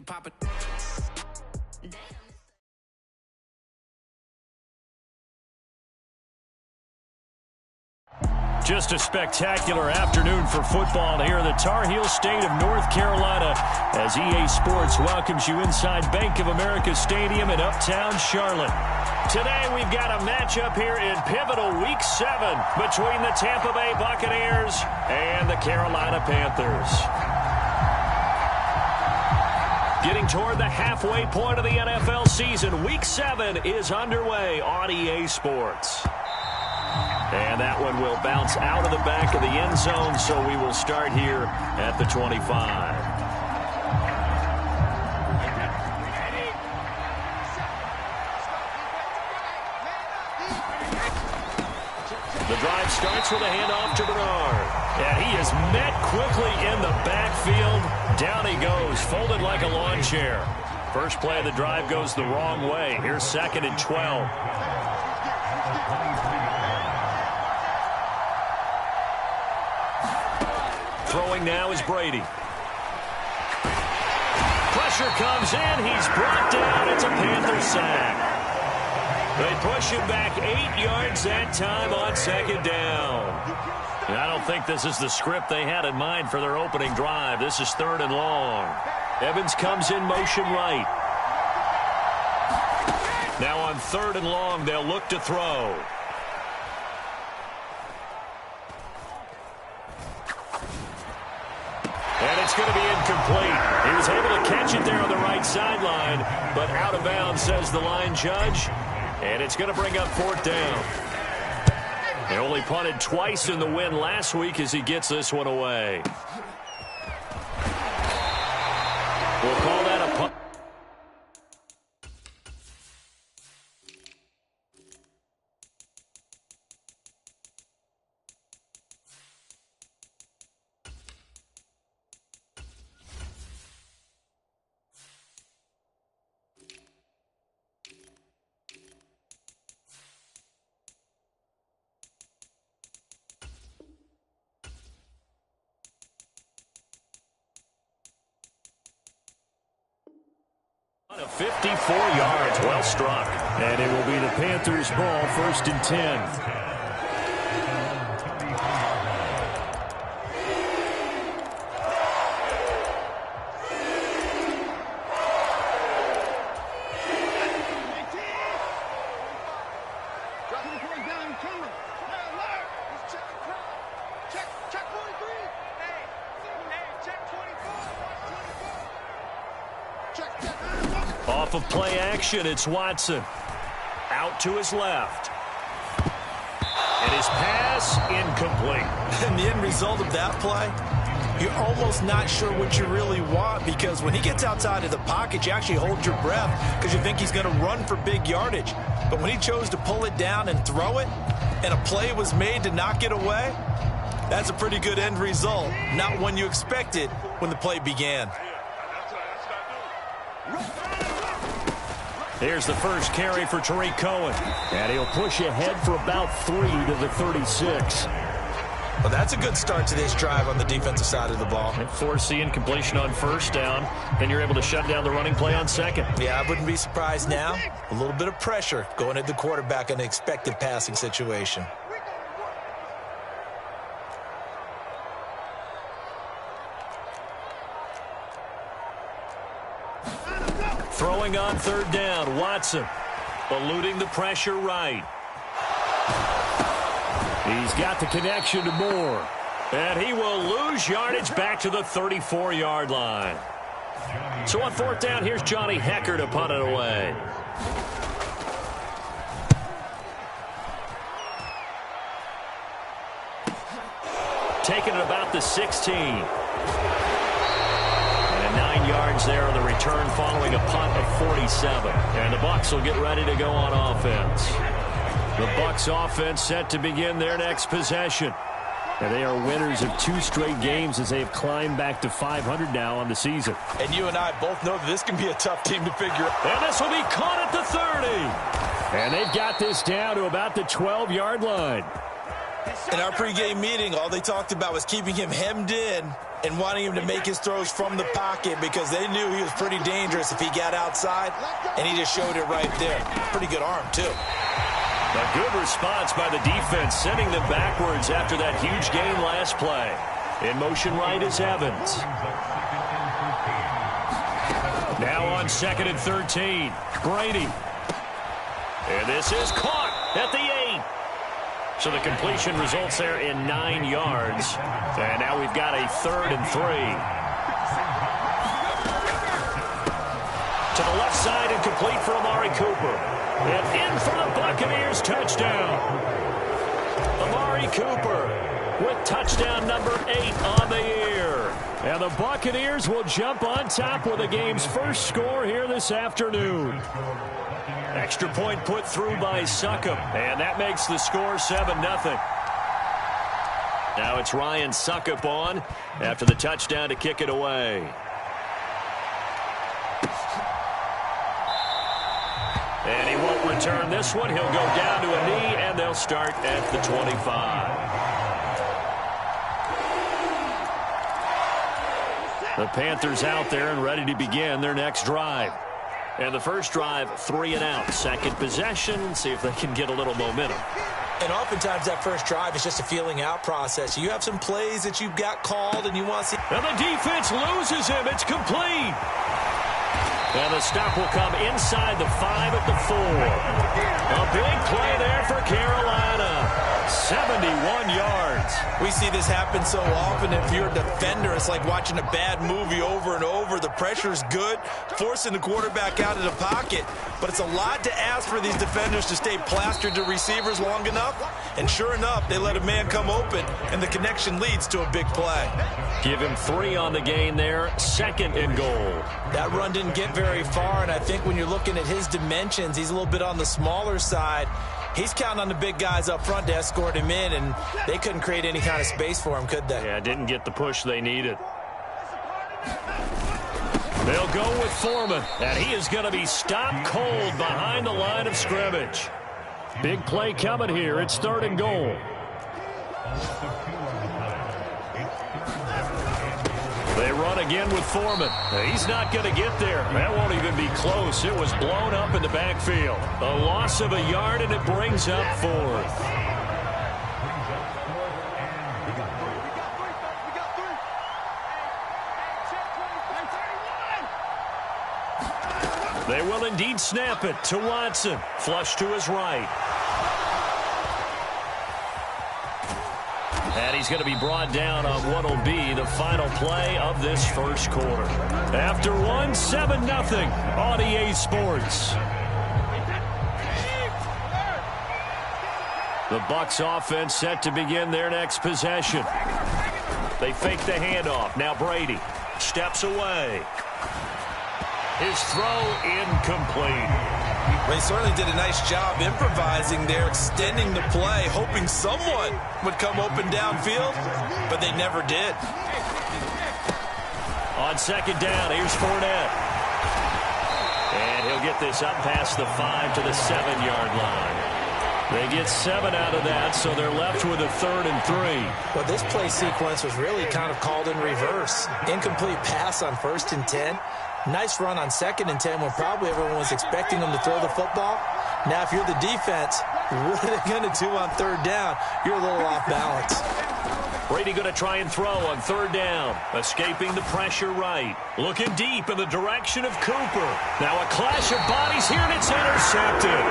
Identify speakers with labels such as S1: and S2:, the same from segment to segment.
S1: pop it.
S2: Just a spectacular afternoon for football here in the Tar Heel state of North Carolina as EA Sports welcomes you inside Bank of America Stadium in uptown Charlotte. Today we've got a matchup here in pivotal Week 7 between the Tampa Bay Buccaneers and the Carolina Panthers. Getting toward the halfway point of the NFL season, Week 7 is underway on EA Sports. And that one will bounce out of the back of the end zone, so we will start here at the 25. The drive starts with a handoff to Bernard. And he is met quickly in the backfield. Down he goes, folded like a lawn chair. First play of the drive goes the wrong way. Here's 2nd and 12. Throwing now is Brady. Pressure comes in. He's brought down. It's a Panther sack. They push him back 8 yards that time on 2nd down. And I don't think this is the script they had in mind for their opening drive. This is 3rd and long. Evans comes in motion right. Now on 3rd and long, they'll look to throw. And it's going to be incomplete. He was able to catch it there on the right sideline, but out of bounds, says the line judge. And it's going to bring up 4th down. They only punted twice in the win last week as he gets this one away. We'll call that a punt. Of 54 yards, well struck. And it will be the Panthers' ball, 1st and 10. Off of play action, it's Watson. Out to his left. And his pass incomplete.
S3: And the end result of that play, you're almost not sure what you really want, because when he gets outside of the pocket, you actually hold your breath because you think he's going to run for big yardage. But when he chose to pull it down and throw it, and a play was made to knock it away, that's a pretty good end result. Not one you expected when the play began.
S2: Here's the first carry for Tariq Cohen. And he'll push ahead for about 3 to the 36.
S3: Well, that's a good start to this drive on the defensive side of the ball.
S2: And force the incompletion on 1st down. Then you're able to shut down the running play on 2nd.
S3: Yeah, I wouldn't be surprised now. A little bit of pressure going at the quarterback in an expected passing situation.
S2: Throwing on 3rd down, Watson. Eluding the pressure right. He's got the connection to Moore. And he will lose yardage back to the 34-yard line. So on 4th down, here's Johnny Hecker to punt it away. Taking it about the 16. 9 yards there on the return following a punt of 47. And the Bucs will get ready to go on offense. The Bucs offense set to begin their next possession. And they are winners of 2 straight games as they have climbed back to 500 now on the season.
S3: And you and I both know that this can be a tough team to figure out.
S2: And this will be caught at the 30. And they've got this down to about the 12-yard line.
S3: In our pregame meeting, all they talked about was keeping him hemmed in and wanting him to make his throws from the pocket because they knew he was pretty dangerous if he got outside, and he just showed it right there. Pretty good arm, too.
S2: A good response by the defense, sending them backwards after that huge gain last play. In motion right is Evans. Now on 2nd and 13, Brady. And this is caught at the 8. So the completion results there in 9 yards. And now we've got a 3rd and 3. To the left side and complete for Amari Cooper. And in for the Buccaneers, touchdown. Amari Cooper with touchdown number 8 on the year. And the Buccaneers will jump on top with the game's first score here this afternoon. Extra point put through by Succop, and that makes the score 7-0. Now it's Ryan Succop on after the touchdown to kick it away. And he won't return this one. He'll go down to a knee, and they'll start at the 25. The Panthers out there and ready to begin their next drive. And the first drive, 3 and out. Second possession, see if they can get a little momentum.
S3: And oftentimes that first drive is just a feeling out process. You have some plays that you've got called and you want to see.
S2: And the defense loses him. It's complete. And the stop will come inside the 5 at the 4. A big play there for Carolina. 71 yards.
S3: We see this happen so often. If you're a defender, it's like watching a bad movie over and over. The pressure's good, forcing the quarterback out of the pocket. But it's a lot to ask for these defenders to stay plastered to receivers long enough. And sure enough, they let a man come open, and the connection leads to a big play.
S2: Give him 3 on the gain there. 2nd and goal.
S3: That run didn't get very far, and I think when you're looking at his dimensions, he's a little bit on the smaller side. He's counting on the big guys up front to escort him in, and they couldn't create any kind of space for him, could they?
S2: Yeah, didn't get the push they needed. They'll go with Foreman, and he is going to be stopped cold behind the line of scrimmage. Big play coming here. It's 3rd and goal. They run again with Foreman. He's not going to get there. That won't even be close. It was blown up in the backfield. A loss of a yard, and it brings up 4th. They will indeed snap it to Watson. Flush to his right. And he's going to be brought down on what will be the final play of this first quarter. After 1, 7-0 on EA Sports. The Bucs offense set to begin their next possession. They fake the handoff. Now Brady steps away. His throw incomplete.
S3: Well, he certainly did a nice job improvising there, extending the play, hoping someone would come open downfield, but they never did.
S2: On 2nd down, here's Fournette. And he'll get this up past the 5 to the 7-yard line. They get 7 out of that, so they're left with a 3rd and 3.
S3: Well, this play sequence was really kind of called in reverse. Incomplete pass on 1st and 10. Nice run on 2nd and 10 when probably everyone was expecting them to throw the football. Now, if you're the defense, what are they going to do on 3rd down? You're a little off balance.
S2: Brady going to try and throw on 3rd down. Escaping the pressure right. Looking deep in the direction of Cooper. Now a clash of bodies here, and it's intercepted.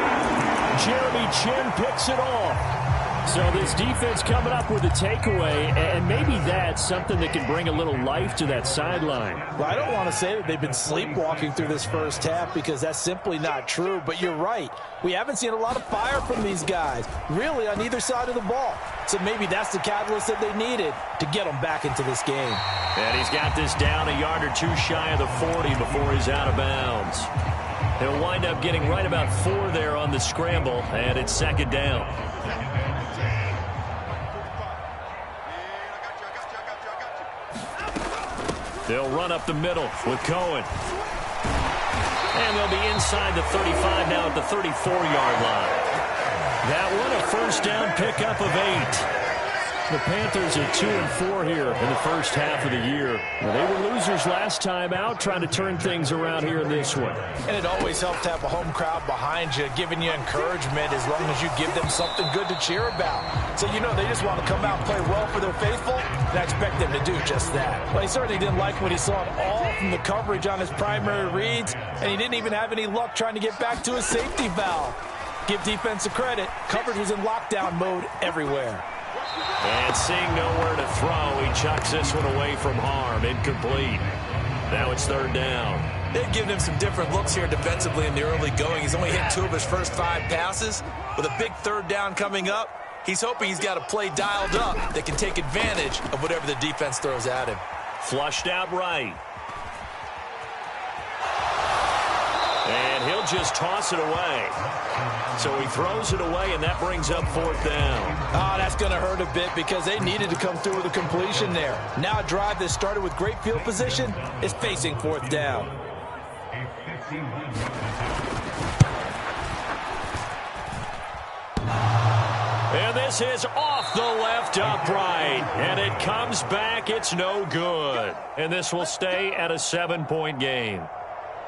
S2: Jeremy Chin picks it off. So this defense coming up with a takeaway, and maybe that's something that can bring a little life to that sideline.
S3: Well, I don't want to say that they've been sleepwalking through this first half because that's simply not true, but you're right. We haven't seen a lot of fire from these guys, really, on either side of the ball. So maybe that's the catalyst that they needed to get them back into this game.
S2: And he's got this down a yard or 2 shy of the 40 before he's out of bounds. He'll wind up getting right about 4 there on the scramble, and it's 2nd down. They'll run up the middle with Cohen. And they'll be inside the 35 now at the 34-yard line. That one a first down pickup of 8. The Panthers are 2-4 here in the first half of the year. Well, they were losers last time out, trying to turn things around here in this one.
S3: And it always helps to have a home crowd behind you, giving you encouragement as long as you give them something good to cheer about. So you know they just want to come out and play well for their faithful, and I expect them to do just that. Well, he certainly didn't like what he saw at all from the coverage on his primary reads, and he didn't even have any luck trying to get back to his safety valve. Give defense a credit. Coverage was in lockdown mode everywhere.
S2: And seeing nowhere to throw, he chucks this one away from harm. Incomplete. Now it's third down.
S3: They've given him some different looks here defensively in the early going. He's only hit 2 of his first 5 passes. With a big third down coming up, he's hoping he's got a play dialed up that can take advantage of whatever the defense throws at him.
S2: Flushed out right. And he'll just toss it away. So he throws it away, and that brings up fourth down.
S3: Oh, that's going to hurt a bit because they needed to come through with a completion there. Now a drive that started with great field position is facing fourth down.
S2: And this is off the left upright. And it comes back. It's no good. And this will stay at a 7-point game.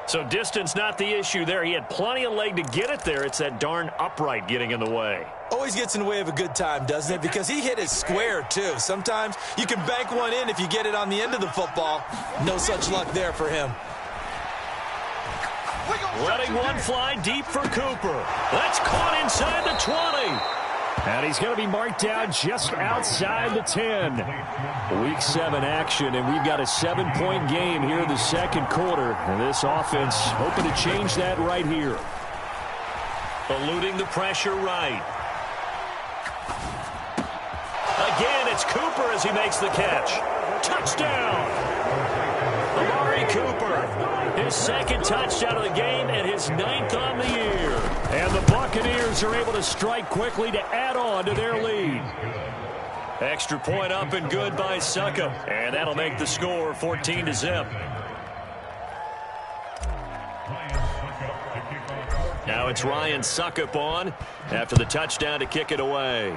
S2: So distance not the issue there. He had plenty of leg to get it there. It's that darn upright getting in the way.
S3: Always gets in the way of a good time, doesn't it? Because he hit it square, too. Sometimes you can bank one in if you get it on the end of the football. No such luck there for him.
S2: Letting one fly deep for Cooper. That's caught inside the 20. And he's going to be marked down just outside the 10. Week 7 action, and we've got a 7-point game here in the second quarter. And this offense hoping to change that right here. Eluding the pressure right. Again, it's Cooper as he makes the catch. Touchdown! Amari Cooper, his second touchdown of the game and his 9th on the year. And the Buccaneers are able to strike quickly to add on to their lead. Extra point up and good by Suckup. And that'll make the score 14-0. Now it's Ryan Suckup on after the touchdown to kick it away.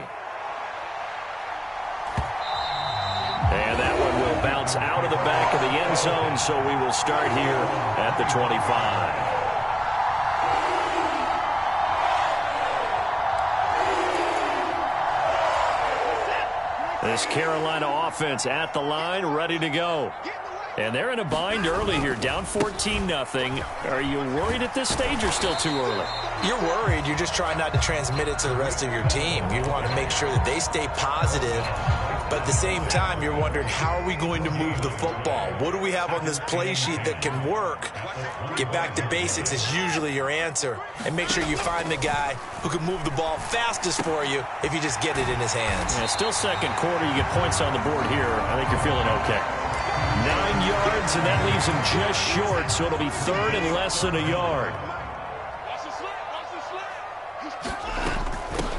S2: And that one will bounce out of the back of the end zone, so we will start here at the 25. This Carolina offense at the line, ready to go. And they're in a bind early here, down 14-0. Are you worried at this stage or still too early?
S3: You're worried. You're just trying not to transmit it to the rest of your team. You want to make sure that they stay positive. But at the same time, you're wondering, how are we going to move the football? What do we have on this play sheet that can work? Get back to basics is usually your answer. And make sure you find the guy who can move the ball fastest for you if you just get it in his hands.
S2: Yeah, still second quarter. You get points on the board here. I think you're feeling okay. 9 yards, and that leaves him just short, so it'll be third and less than a yard.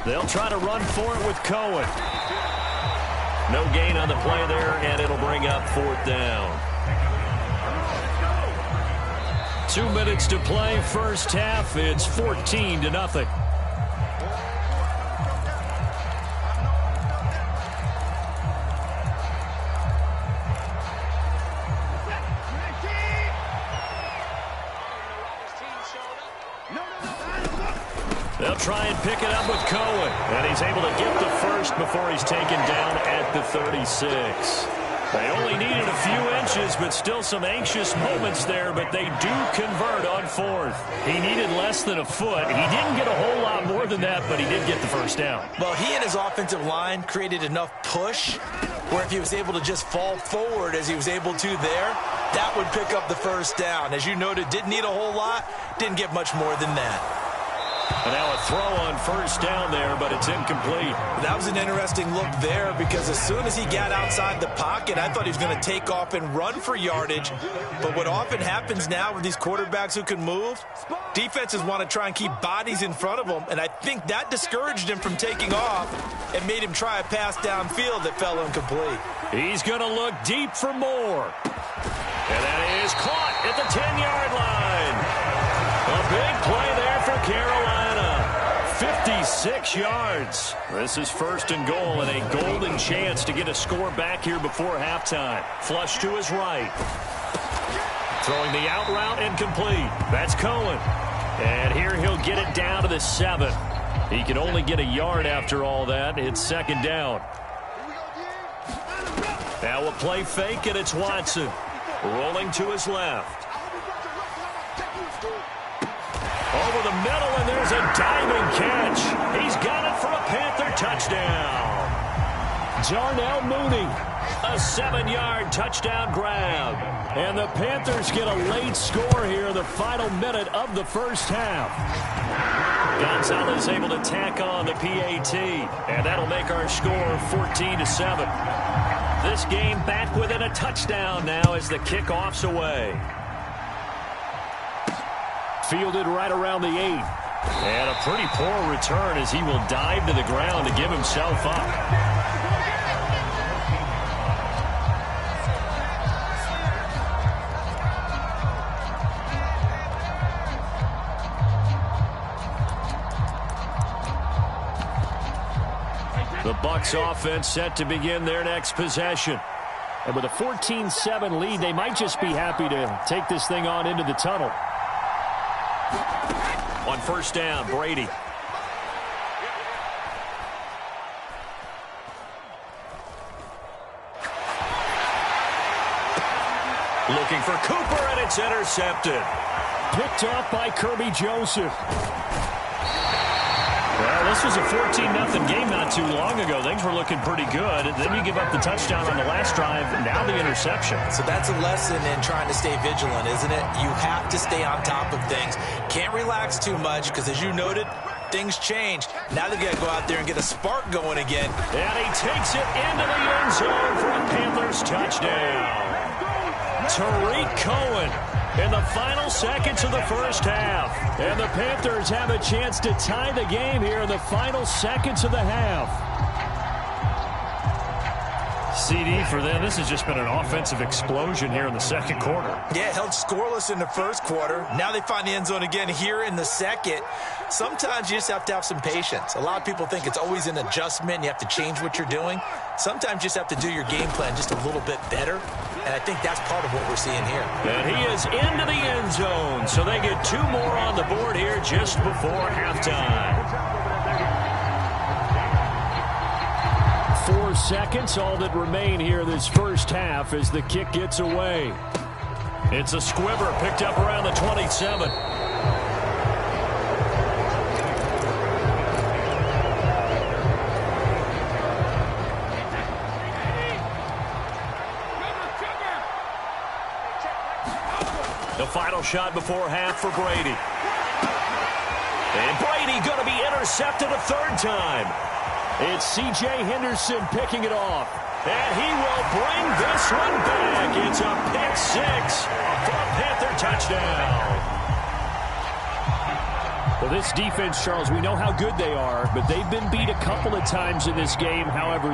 S2: They'll try to run for it with Cohen. No gain on the play there, and it'll bring up fourth down. 2 minutes to play first half. It's 14-0. They'll try and pick it up with Cohen. And he's able to get the first before he's taken down at the 36. They only needed a few inches, but still some anxious moments there, but they do convert on fourth. He needed less than a foot. He didn't get a whole lot more than that, but he did get the first down.
S3: Well, he and his offensive line created enough push where if he was able to just fall forward as he was able to there, that would pick up the first down. As you noted, didn't need a whole lot, didn't get much more than that.
S2: And now a throw on first down there, but it's incomplete.
S3: That was an interesting look there because as soon as he got outside the pocket, I thought he was going to take off and run for yardage. But what often happens now with these quarterbacks who can move, defenses want to try and keep bodies in front of them, and I think that discouraged him from taking off and made him try a pass downfield that fell incomplete.
S2: He's going to look deep for more. And that is caught at the 10-yard line. A big play there for Carolina. 56 yards. This is 1st and goal and a golden chance to get a score back here before halftime. Flush to his right. Throwing the out route incomplete. That's Cohen. And here he'll get it down to the 7. He can only get a yard after all that. It's 2nd down. Now a play fake, and it's Watson. Rolling to his left. Over the middle, and there's a diving catch. He's got it for a Panther touchdown. Darnell Mooney, a 7-yard touchdown grab. And the Panthers get a late score here in the final minute of the first half. Gonzalez able to tack on the PAT, and that'll make our score 14-7. This game back within a touchdown now as the kickoff's away. Fielded right around the 8. And a pretty poor return as he will dive to the ground to give himself up. The Bucs offense set to begin their next possession. And with a 14-7 lead, they might just be happy to take this thing on into the tunnel. On 1st down, Brady. Looking for Cooper, and it's intercepted. Picked up by Kirby Joseph. Well, this was a 14-0 game not too long ago. Things were looking pretty good. Then you give up the touchdown on the last drive, now the interception.
S3: So that's a lesson in trying to stay vigilant, isn't it? You have to stay on top of things. Can't relax too much because, as you noted, things change. Now they've got to go out there and get a spark going again.
S2: And he takes it into the end zone for a Panthers touchdown. Tariq Cohen in the final seconds of the first half. And the Panthers have a chance to tie the game here in the final seconds of the half. CD for them. This has just been an offensive explosion here in the second quarter.
S3: Yeah, held scoreless in the first quarter. Now they find the end zone again here in the second. Sometimes you just have to have some patience. A lot of people think it's always an adjustment. You have to change what you're doing. Sometimes you just have to do your game plan just a little bit better. And I think that's part of what we're seeing here.
S2: And he is into the end zone. So they get 2 more on the board here just before halftime. 4 seconds, all that remain here this first half as the kick gets away. It's a squibber picked up around the 27. The final shot before half for Brady. And Brady going to be intercepted a 3rd time. It's C.J. Henderson picking it off. And he will bring this one back. It's a pick 6 for a Panther touchdown. Well, this defense, Charles, we know how good they are, but they've been beat a couple of times in this game. However,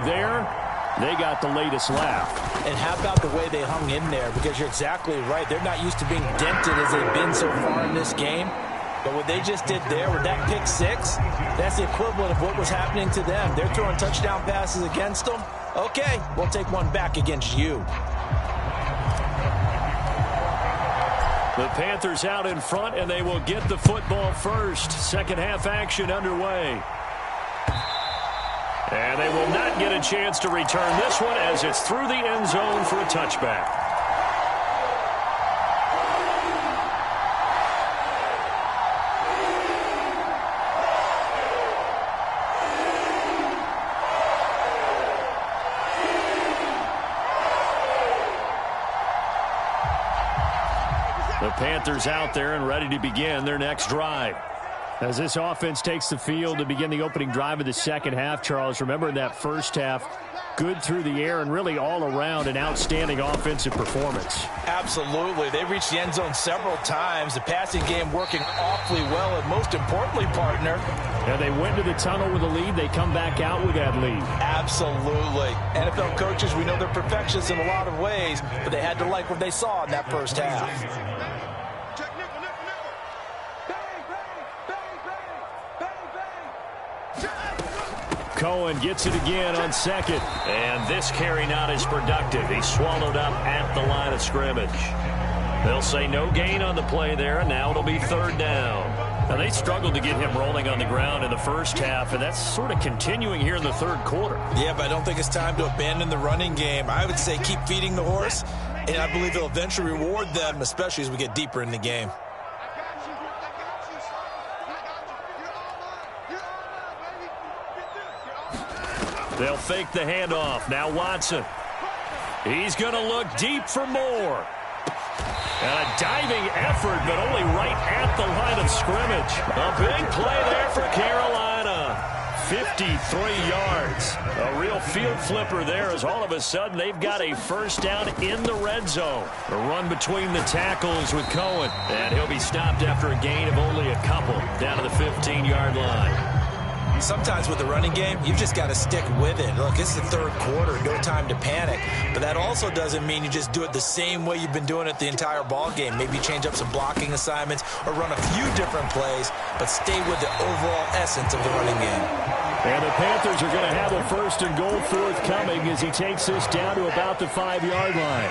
S2: they got the latest laugh.
S3: And how about the way they hung in there? Because you're exactly right. They're not used to being dented as they've been so far in this game. But what they just did there with that pick 6, that's the equivalent of what was happening to them. They're throwing touchdown passes against them. Okay, we'll take one back against you.
S2: The Panthers out in front, and they will get the football first. Second half action underway. And they will not get a chance to return this one as it's through the end zone for a touchback. The Panthers out there and ready to begin their next drive. As this offense takes the field to begin the opening drive of the second half, Charles, remember in that first half, good through the air and really all around an outstanding offensive performance.
S3: Absolutely. They reached the end zone several times. The passing game working awfully well, and most importantly, partner.
S2: And they went to the tunnel with a lead. They come back out with that lead.
S3: Absolutely. NFL coaches, we know they're perfectionists in a lot of ways, but they had to like what they saw in that first half.
S2: Cohen gets it again on second. And this carry not as productive. He's swallowed up at the line of scrimmage. They'll say no gain on the play there, and now it'll be third down. Now, they struggled to get him rolling on the ground in the first half, and that's sort of continuing here in the third quarter.
S3: Yeah, but I don't think it's time to abandon the running game. I would say keep feeding the horse, and I believe it'll eventually reward them, especially as we get deeper in the game.
S2: They'll fake the handoff. Now Watson. He's going to look deep for more. And a diving effort, but only right at the line of scrimmage. A big play there for Carolina. 53 yards. A real field flipper there as all of a sudden they've got a first down in the red zone. A run between the tackles with Cohen. And he'll be stopped after a gain of only a couple down to the 15-yard line.
S3: Sometimes with the running game, you've just got to stick with it. Look, it's the third quarter, no time to panic. But that also doesn't mean you just do it the same way you've been doing it the entire ball game. Maybe change up some blocking assignments or run a few different plays, but stay with the overall essence of the running game.
S2: And the Panthers are going to have a first and goal forthcoming as he takes this down to about the 5-yard line.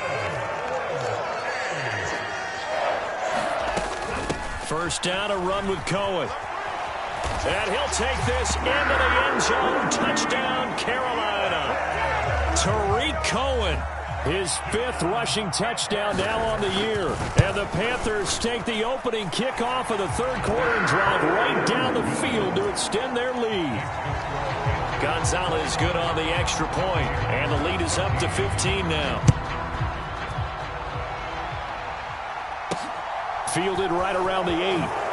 S2: First down, a run with Cohen. And he'll take this into the end zone. Touchdown, Carolina. Tariq Cohen, his 5th rushing touchdown now on the year. And the Panthers take the opening kickoff of the third quarter and drive right down the field to extend their lead. Gonzalez good on the extra point, and the lead is up to 15 now. Fielded right around the 8.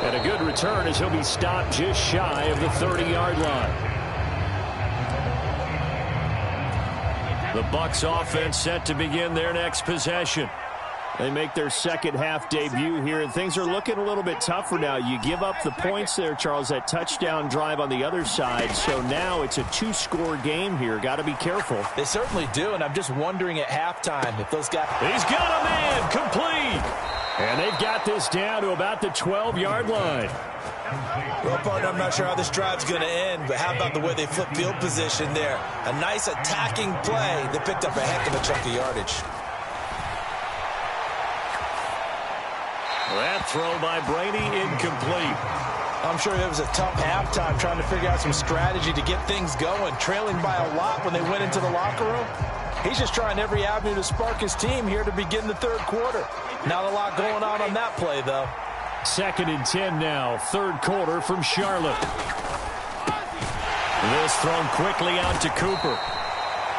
S2: And a good return as he'll be stopped just shy of the 30-yard line. The Bucs offense set to begin their next possession. They make their second half debut here, and things are looking a little bit tougher now. You give up the points there, Charles, that touchdown drive on the other side. So now it's a 2-score game here. Got to be careful.
S3: They certainly do, and I'm just wondering at halftime if those guys...
S2: He's got a man complete. And they've got this down to about the 12-yard line.
S3: Well, partner, I'm not sure how this drive's going to end, but how about the way they flip field position there? A nice attacking play that picked up a heck of a chunk of yardage.
S2: That throw by Brady incomplete.
S3: I'm sure it was a tough halftime trying to figure out some strategy to get things going, trailing by a lot when they went into the locker room. He's just trying every avenue to spark his team here to begin the third quarter. Not a lot going on that play, though.
S2: 2nd and 10 now, third quarter from Charlotte. This thrown quickly out to Cooper.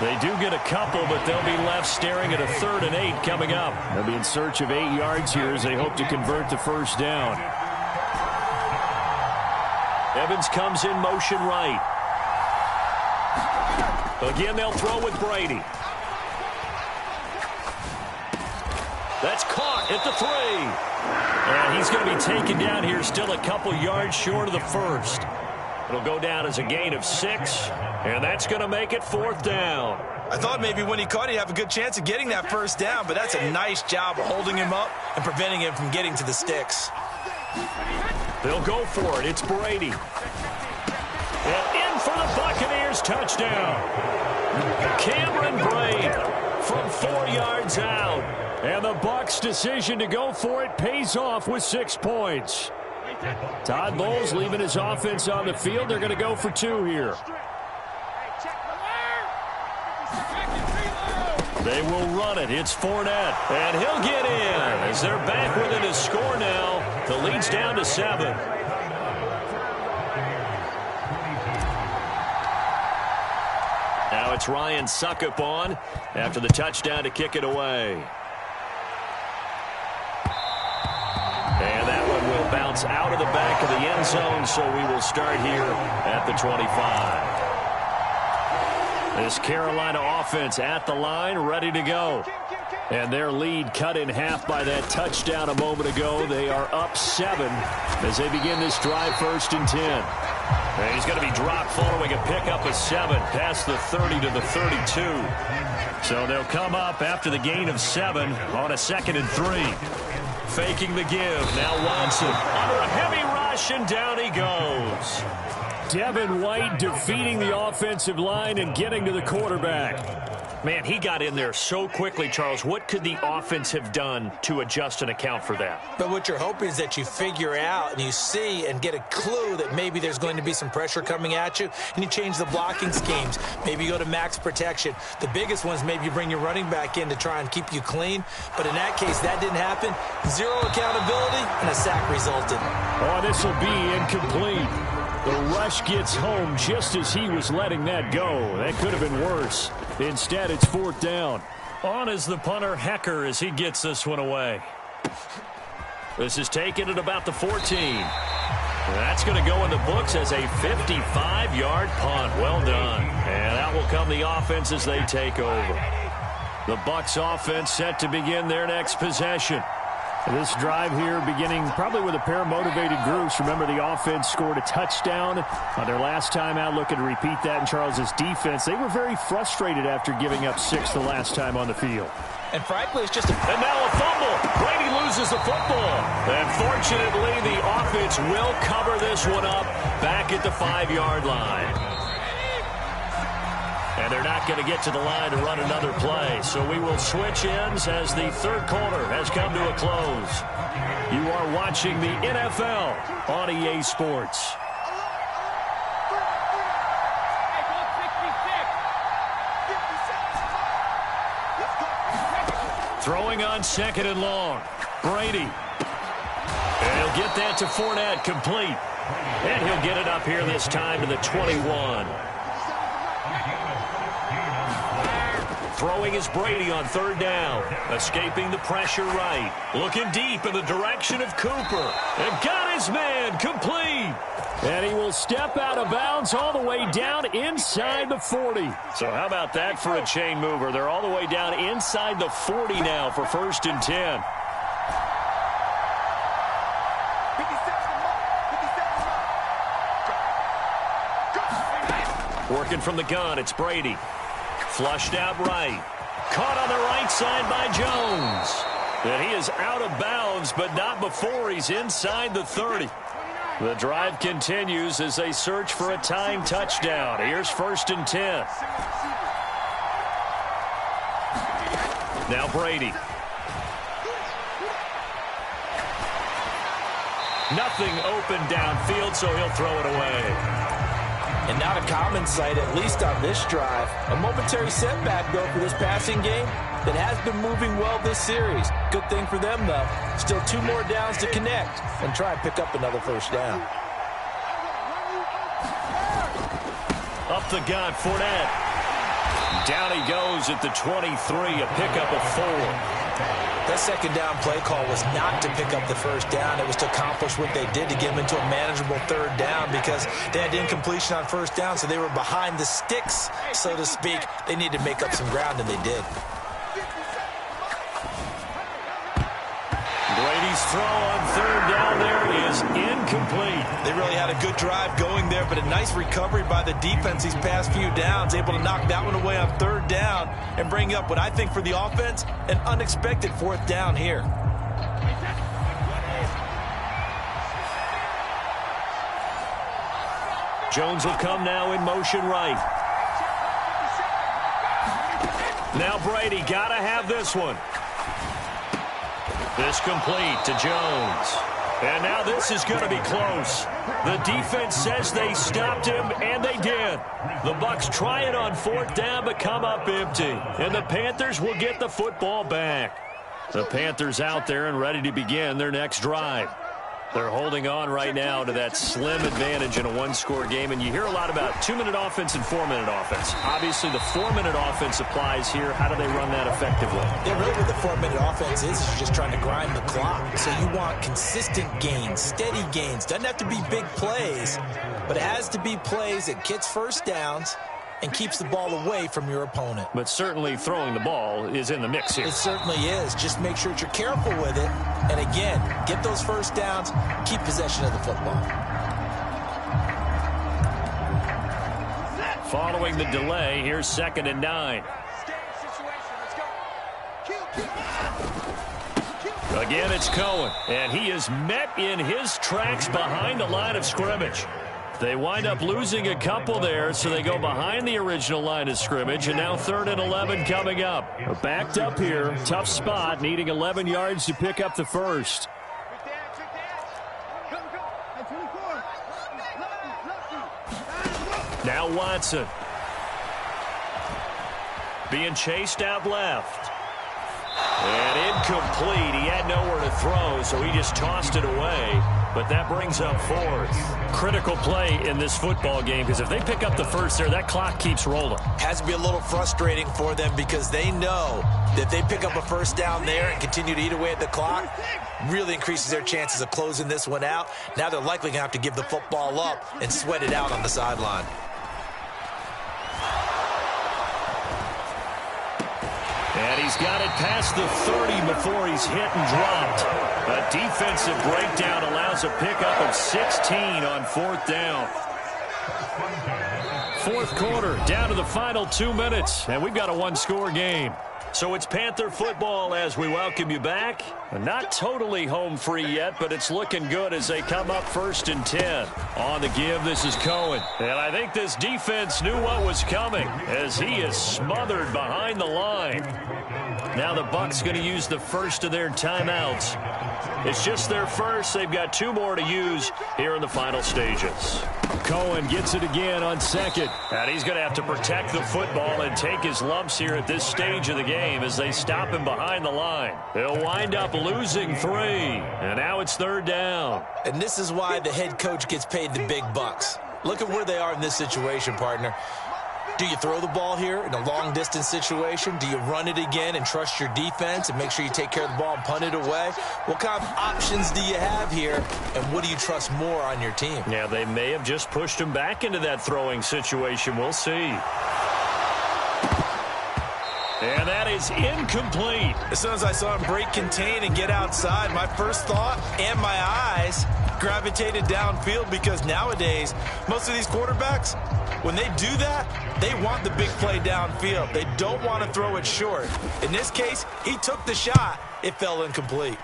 S2: They do get a couple, but they'll be left staring at a 3rd and 8 coming up. They'll be in search of 8 yards here as they hope to convert the first down. Evans comes in motion right. Again, they'll throw with Brady. That's caught at the 3. And he's going to be taken down here still a couple yards short of the first. It'll go down as a gain of 6, and that's going to make it 4th down.
S3: I thought maybe when he caught it, he'd have a good chance of getting that first down, but that's a nice job of holding him up and preventing him from getting to the sticks.
S2: They'll go for it. It's Brady. And in for the Buccaneers touchdown. Cameron Brate from 4 yards out. And the Bucs' decision to go for it pays off with 6 points. Todd Bowles leaving his offense on the field. They're going to go for 2 here. They will run it. It's Fournette. And he'll get in as they're back within a score now. The lead's down to 7. Now it's Ryan Suckup on after the touchdown to kick it away. And that one will bounce out of the back of the end zone, so we will start here at the 25. This Carolina offense at the line, ready to go. And their lead cut in half by that touchdown a moment ago. They are up 7 as they begin this drive, 1st and 10. And he's going to be dropped following a pickup of 7 past the 30 to the 32. So they'll come up after the gain of 7 on a 2nd and 3. Faking the give. Now Watson under a heavy ride. rush, and down he goes. Devin White defeating the offensive line and getting to the quarterback. Man, he got in there so quickly, Charles. What could the offense have done to adjust and account for that?
S3: But what you're hoping is that you figure out and you see and get a clue that maybe there's going to be some pressure coming at you, and you change the blocking schemes. Maybe you go to max protection. The biggest one is maybe you bring your running back in to try and keep you clean. But in that case, that didn't happen. Zero accountability, and a sack resulted.
S2: Oh, this will be incomplete. The rush gets home just as he was letting that go. That could have been worse. Instead, it's 4th down. On is the punter, Hecker, as he gets this one away. This is taken at about the 14. That's going to go in the books as a 55-yard punt. Well done. And out will come the offense as they take over. The Bucs offense set to begin their next possession. This drive here beginning probably with a pair of motivated groups. Remember, the offense scored a touchdown on their last time out, looking to repeat that in Charles's defense. They were very frustrated after giving up 6 the last time on the field.
S3: And frankly, it's just
S2: And now a fumble. Brady loses the football. And fortunately, the offense will cover this one up back at the 5-yard line. And they're not going to get to the line to run another play. So we will switch ends as the third quarter has come to a close. You are watching the NFL on EA Sports. Throwing on 2nd and long. Brady. And he'll get that to Fournette, complete. And he'll get it up here this time to the 21. Throwing is Brady on 3rd down. Escaping the pressure right. Looking deep in the direction of Cooper. And got his man, complete. And he will step out of bounds all the way down inside the 40. So how about that for a chain mover? They're all the way down inside the 40 now for 1st and 10. Working from the gun, it's Brady. Flushed out right. Caught on the right side by Jones. And he is out of bounds, but not before he's inside the 30. The drive continues as they search for a tying touchdown. Here's 1st and 10. Now Brady. Nothing open downfield, so he'll throw it away.
S3: And not a common sight, at least on this drive. A momentary setback, though, for this passing game that has been moving well this series. Good thing for them, though. Still 2 more downs to connect and try and pick up another 1st down.
S2: Up the gut, Fournette. Down he goes at the 23, a pickup of 4.
S3: That 2nd down play call was not to pick up the 1st down. It was to accomplish what they did to get them into a manageable 3rd down because they had incompletion on 1st down, so they were behind the sticks, so to speak. They needed to make up some ground, and they did.
S2: Brady's throw on 3rd down there is incomplete.
S3: They really had a good drive going there, but a nice recovery by the defense these past few downs, able to knock that one away on 3rd down and bring up what I think for the offense, an unexpected 4th down here.
S2: Jones will come now in motion right. Now Brady, gotta have this one. This complete to Jones. And now this is going to be close. The defense says they stopped him, and they did. The Bucs try it on 4th down, but come up empty. And the Panthers will get the football back. The Panthers out there and ready to begin their next drive. They're holding on right now to that slim advantage in a 1-score game. And you hear a lot about 2-minute offense and 4-minute offense. Obviously, the 4-minute offense applies here. How do they run that effectively?
S3: Yeah, really what the 4-minute offense is you're just trying to grind the clock. So you want consistent gains, steady gains. Doesn't have to be big plays, but it has to be plays that gets 1st downs and keeps the ball away from your opponent.
S2: But certainly throwing the ball is in the mix here.
S3: It certainly is. Just make sure that you're careful with it. And again, get those 1st downs, keep possession of the football.
S2: Following the delay, here's 2nd and 9. Again, it's Cohen, and he is met in his tracks behind the line of scrimmage. They wind up losing a couple there, so they go behind the original line of scrimmage, and now 3rd and 11 coming up. Backed up here, tough spot, needing 11 yards to pick up the first. Now Watson. Being chased out left. And incomplete. He had nowhere to throw, so he just tossed it away. But that brings up 4th. Critical play in this football game, because if they pick up the first there, that clock keeps rolling.
S3: Has to be a little frustrating for them because they know that if they pick up a first down there and continue to eat away at the clock, really increases their chances of closing this one out. Now they're likely going to have to give the football up and sweat it out on the sideline.
S2: And he's got it past the 30 before he's hit and dropped. A defensive breakdown allows a pickup of 16 on 4th down. 4th quarter, down to the final 2 minutes, and we've got a one-score game. So it's Panther football as we welcome you back. Not totally home free yet, but it's looking good as they come up 1st and 10. On the give, this is Cohen. And I think this defense knew what was coming as he is smothered behind the line. Now the Bucs going to use the first of their timeouts. It's just their first. They've got 2 more to use here in the final stages. Cohen gets it again on 2nd. And he's going to have to protect the football and take his lumps here at this stage of the game as they stop him behind the line. They'll wind up losing 3. And now it's 3rd down.
S3: And this is why the head coach gets paid the big bucks. Look at where they are in this situation, partner. Do you throw the ball here in a long-distance situation? Do you run it again and trust your defense and make sure you take care of the ball and punt it away? What kind of options do you have here, and what do you trust more on your team?
S2: Yeah, they may have just pushed him back into that throwing situation. We'll see. And that is incomplete.
S3: As soon as I saw him break contain and get outside, my first thought and my eyes gravitated downfield because nowadays, most of these quarterbacks, when they do that, they want the big play downfield. They don't want to throw it short. In this case, he took the shot. It fell incomplete.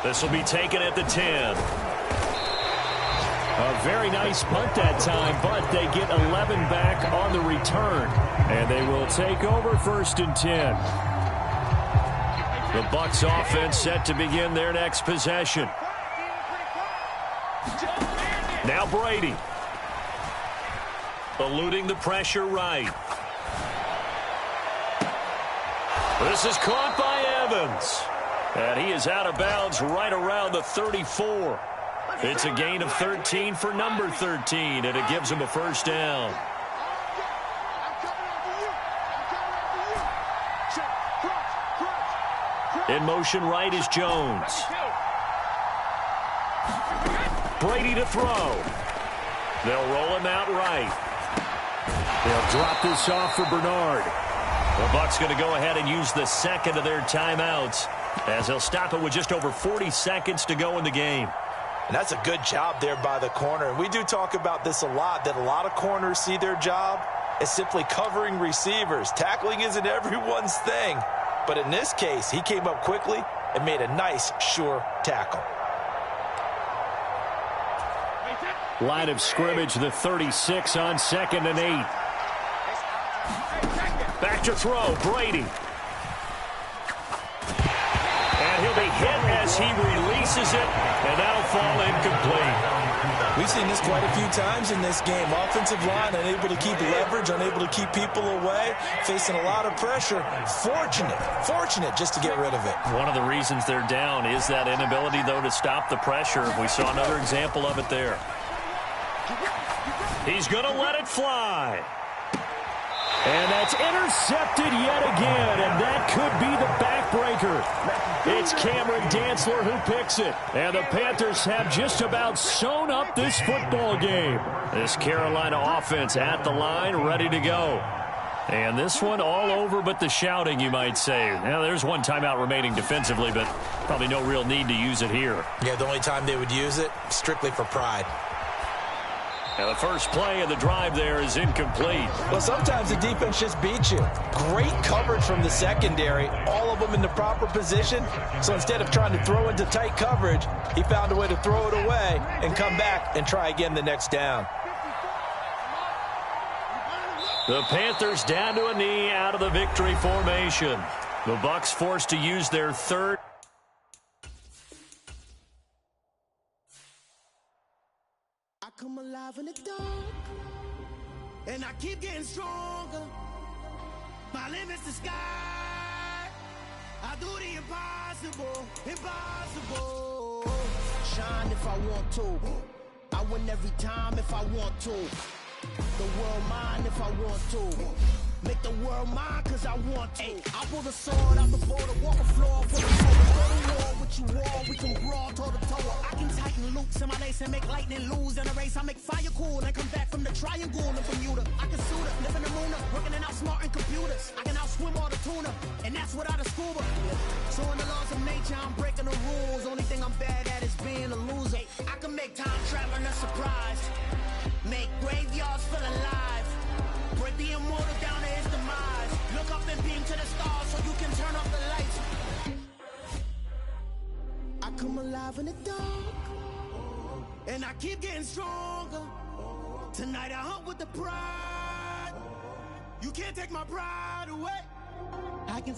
S2: This will be taken at the 10. A very nice punt that time, but they get 11 back on the return. And they will take over 1st and 10. The Bucs offense set to begin their next possession. Now Brady. Eluding the pressure right. This is caught by Evans. And he is out of bounds right around the 34. It's a gain of 13 for number 13, and it gives him a 1st down. In motion right is Jones. Brady to throw. They'll roll him out right. They'll drop this off for Bernard. The Bucs going to go ahead and use the 2nd of their timeouts as they'll stop it with just over 40 seconds to go in the game.
S3: And that's a good job there by the corner. And we do talk about this a lot, that a lot of corners see their job as simply covering receivers. Tackling isn't everyone's thing. But in this case, he came up quickly and made a nice, sure tackle.
S2: Line of scrimmage, the 36 on 2nd and 8. Back to throw, Brady. And he'll be hit as he releases it, and that'll fall incomplete.
S3: We've seen this quite a few times in this game. Offensive line unable to keep leverage, unable to keep people away, facing a lot of pressure. Fortunate just to get rid of it.
S2: One of the reasons they're down is that inability, though, to stop the pressure. We saw another example of it there. He's going to let it fly. And that's intercepted yet again, and that could be the backbreaker. It's Cameron Dantzler who picks it. And the Panthers have just about sewn up this football game. This Carolina offense at the line, ready to go. And this one all over but the shouting, you might say. Now, there's one timeout remaining defensively, but probably no real need to use it here.
S3: Yeah, the only time they would use it, strictly for pride.
S2: And the first play of the drive there is incomplete.
S3: Well, sometimes the defense just beats you. Great coverage from the secondary, all of them in the proper position. So instead of trying to throw into tight coverage, he found a way to throw it away and come back and try again the next down.
S2: The Panthers down to a knee out of the victory formation. The Bucs forced to use their third.
S1: I come alive in the dark, and I keep getting stronger. My limit's the sky. I do the impossible, impossible. Shine if I want to. I win every time if I want to. The world mine if I want to. Make the world mine cause I want to. I pull the sword out the border, walk a floor for the sword. Go to war with you all, we can brawl toe to toe. I can tighten loops in my lace and make lightning lose in a race. I make fire cool and come back from the triangle in Bermuda. I can suit up, live in the moon, working and outsmarting computers. I can outswim all the tuna, and that's without a scuba. So in the laws of nature, I'm breaking the rules. Only thing I'm bad at is being a loser. I can make time traveling a surprise. Make graveyards feel alive. Break the immortal down to his demise. Look up and beam to the stars so you can turn off the lights. I come alive in the dark, and I keep getting stronger. Tonight I hunt with the pride. You can't take my pride away. I can